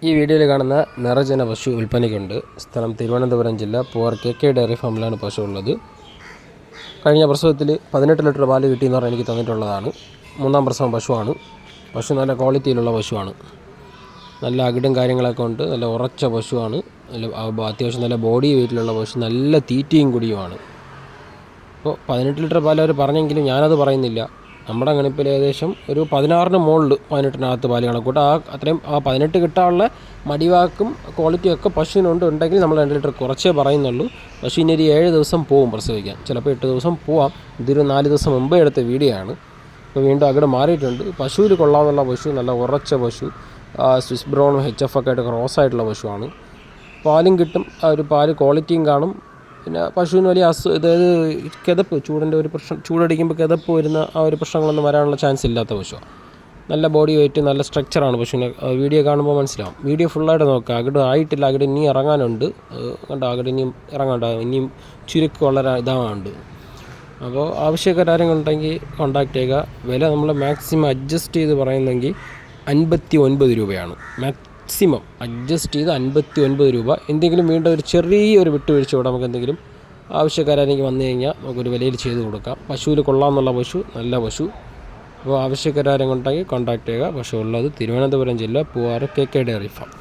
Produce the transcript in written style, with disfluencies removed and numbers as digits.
ഈ വീഡിയോയിൽ കാണുന്ന നിറജന പശു വിൽപ്പനയ്ക്കുണ്ട്. സ്ഥലം തിരുവനന്തപുരം ജില്ല, പൂവാർ KK ഡയറി ഫാമിലാണ് പശു ഉള്ളത്. കഴിഞ്ഞ പ്രസവത്തിൽ 18 ലിറ്റർ പാല് കിട്ടിയെന്ന് പറഞ്ഞാൽ എനിക്ക് തന്നിട്ടുള്ളതാണ്. 3ാം പ്രസവം പശുവാണ്. പശു നല്ല ക്വാളിറ്റിയിലുള്ള പശുവാണ്. നല്ല അകിടും കാര്യങ്ങളൊക്കെ ഉണ്ട്. നല്ല ഉറച്ച പശുവാണ്. അത്യാവശ്യം നല്ല ബോഡി വെയിറ്റിലുള്ള പശു, നല്ല തീറ്റയും കുടിയുമാണ്. അപ്പോൾ 18 ലിറ്റർ പാൽ അവർ പറഞ്ഞെങ്കിലും ഞാനത് പറയുന്നില്ല. നമ്മുടെ കണിപ്പിൽ ഏകദേശം ഒരു 16 മുകളിൽ 18-നകത്ത് പാല് കണക്കൂട്ട്. അത്രയും 18 കിട്ടാനുള്ള മടിവാക്കും ക്വാളിറ്റിയും ഒക്കെ പശുവിനുണ്ടെങ്കിൽ നമ്മൾ 2 ലിറ്റർ കുറച്ചേ പറയുന്നുള്ളൂ. പശു ഇനി ഒരു 7 ദിവസം പോവും പ്രസവിക്കാൻ, ചിലപ്പോൾ 8 ദിവസം പോവാം. ഇതൊരു 4 ദിവസം മുമ്പേ എടുത്ത വീഡിയോ ആണ്. ഇപ്പോൾ വീണ്ടും അകിട് മാറിയിട്ടുണ്ട്. പശുവിൽ കൊള്ളാവുന്ന പശു, നല്ല ഉറച്ച പശു, സ്വിസ് ബ്രൗണും HF ഒക്കെ ആയിട്ട് ക്രോസായിട്ടുള്ള പശുവാണ്. പാലും കിട്ടും, ഒരു പാല് ക്വാളിറ്റിയും കാണും. പിന്നെ പശുവിന് വലിയ അതായത് കിതപ്പ്, ചൂടിൻ്റെ ഒരു പ്രശ്നം, ചൂടടിക്കുമ്പോൾ കിതപ്പ് വരുന്ന ഒരു പ്രശ്നങ്ങളൊന്നും വരാനുള്ള ചാൻസ് ഇല്ലാത്ത പശുവാണ്. നല്ല ബോഡി വെയിറ്റ്, നല്ല സ്ട്രക്ചറാണ് പശുവിനെ. വീഡിയോ കാണുമ്പോൾ മനസ്സിലാവും. വീഡിയോ ഫുള്ളായിട്ട് നോക്കുക. അകിട് ആയിട്ടില്ല, അകിട് ഇനിയും ഇറങ്ങാനുണ്ട്. കണ്ടോ, അകിട് ഇനിയും ഇറങ്ങാണ്ട്, ഇനിയും ചുരുക്ക് വളരെ ഇതാവാനുണ്ട്. അപ്പോൾ ആവശ്യക്കാരെങ്കിലും ഉണ്ടെങ്കിൽ കോൺടാക്റ്റ് ചെയ്യുക. വില നമ്മൾ മാക്സിമം അഡ്ജസ്റ്റ് ചെയ്ത് പറയുന്നെങ്കിൽ 59 രൂപയാണ്. മാക്സിമം അഡ്ജസ്റ്റ് ചെയ്ത് 59 രൂപ. എന്തെങ്കിലും വീണ്ടും ഒരു ചെറിയൊരു വിട്ടുവീഴ്ച കൂടെ നമുക്ക് എന്തെങ്കിലും ആവശ്യക്കാരെങ്കിൽ വന്നു കഴിഞ്ഞാൽ നമുക്കൊരു വിലയിൽ ചെയ്ത് കൊടുക്കാം. പശുവിൽ കൊള്ളാമെന്നുള്ള പശു, നല്ല പശു. അപ്പോൾ ആവശ്യക്കാരെങ്കിലും ഉണ്ടെങ്കിൽ കോൺടാക്റ്റ് ചെയ്യുക. പശു ഉള്ളത് തിരുവനന്തപുരം ജില്ല, പൂവാർ KK ഡയറി ഫാം.